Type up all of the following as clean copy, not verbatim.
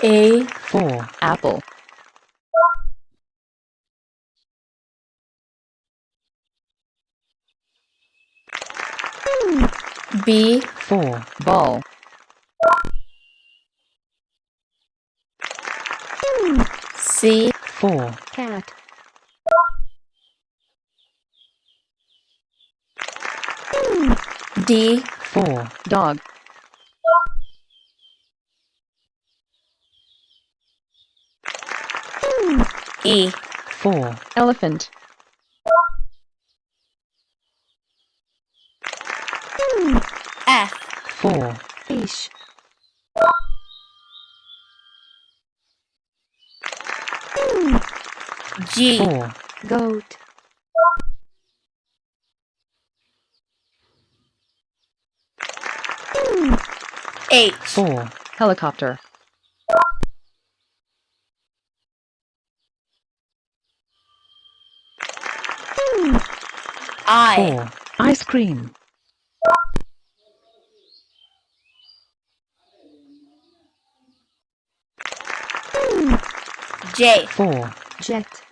A for apple. B For ball. C For cat. D For dog. E For elephant. F For fish. G For goat. H For helicopter. I For ice cream. J For jet.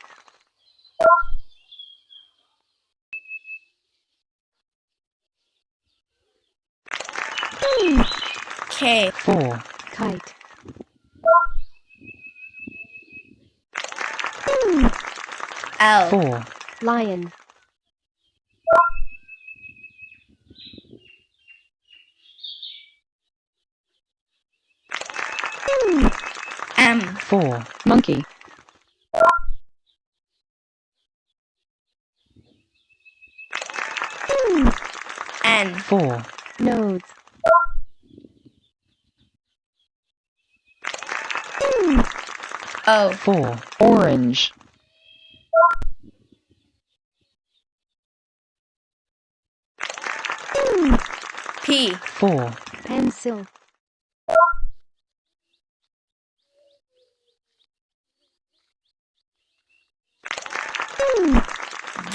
K For kite. L For lion. M For monkey. N For nose. O For orange. P For pencil.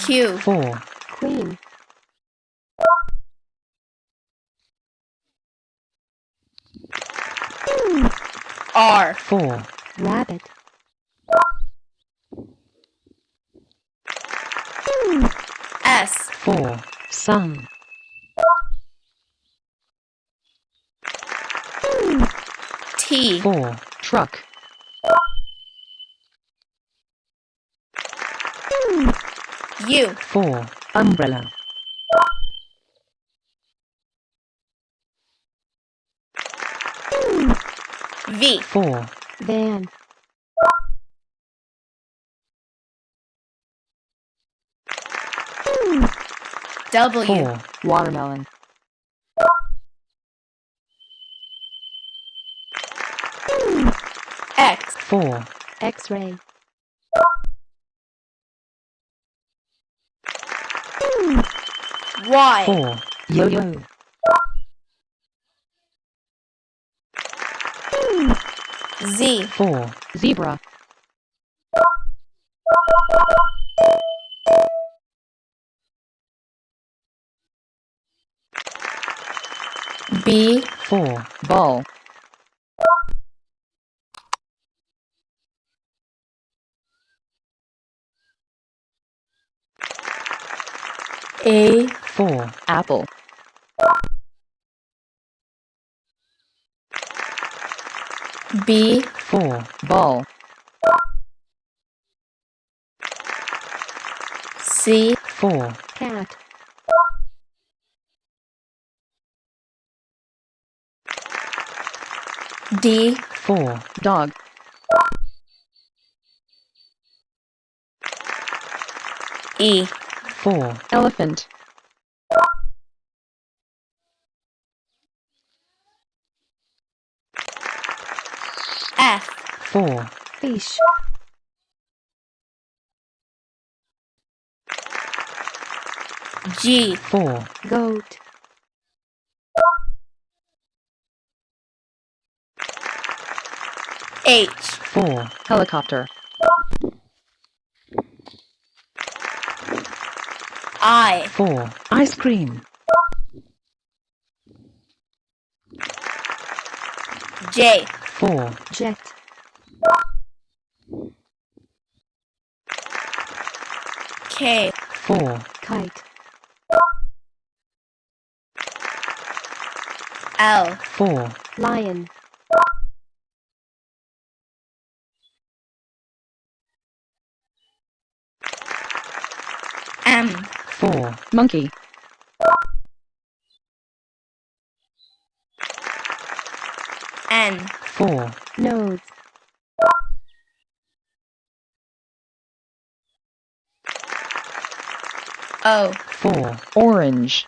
Q For queen. R For rabbit. S For sun. T For truck. U For umbrella. V For van. W For watermelon. X For x-ray. Y For yo-yo. Z For zebra. B For ball. A For apple. B For ball. C For cat. D For dog. E For elephant. F For fish. G For goat. H For helicopter. I For ice cream. J For jet. K. 4. Kite. L. 4. Lion. M. 4. Monkey. N. 4. Nose. O. 4. Orange.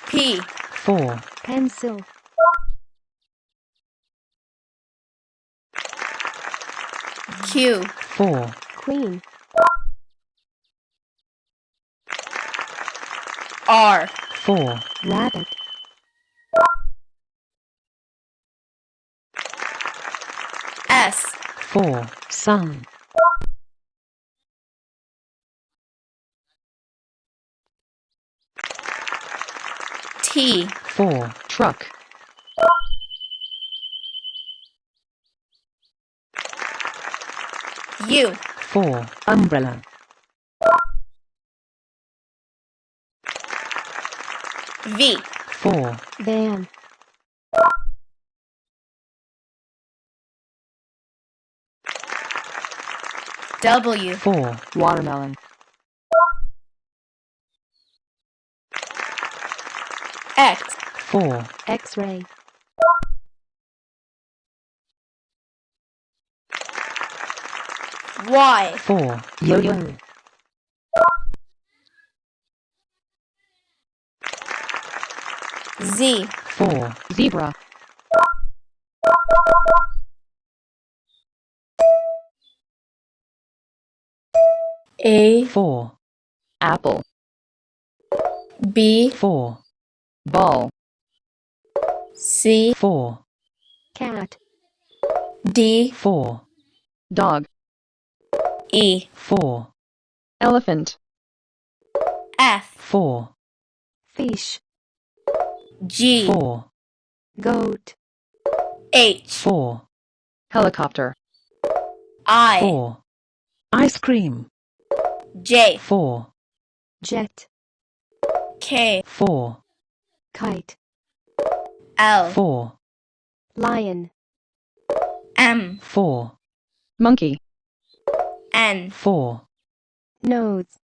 P. 4. Pencil. Q. 4. Queen. R. 4. Rabbit. S. 4. Sun. T. 4. Truck. U. 4. Umbrella. V. 4. Van. W. 4. Watermelon. X. 4. X-ray. Y. 4. Yo-yo. Z. 4. Zebra. A. 4. Apple. B. 4. Ball. C. 4. Cat. D. 4. Dog. E. 4. Elephant. F. 4. Fish. G. 4. Goat. H. 4. Helicopter. I. 4. Ice cream. J. 4. Jet. K. 4. Kite. L. 4. Lion. M. 4. Monkey. N. 4. Nose.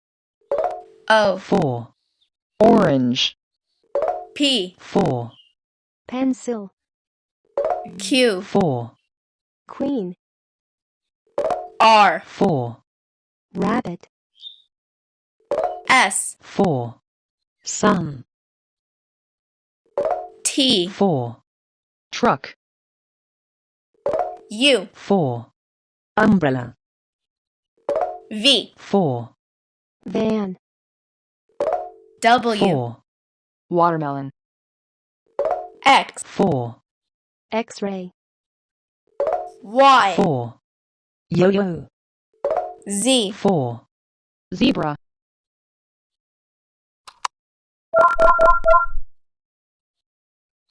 O. 4. Orange. P. 4. Pencil. Q. 4. Queen. R. 4. Rabbit. S. 4. Sun. T. 4. Truck. U. 4. Umbrella. V. 4. Van. W. 4. Watermelon. X. 4. X-ray. Y. 4. Yo-yo. Z. 4. Zebra.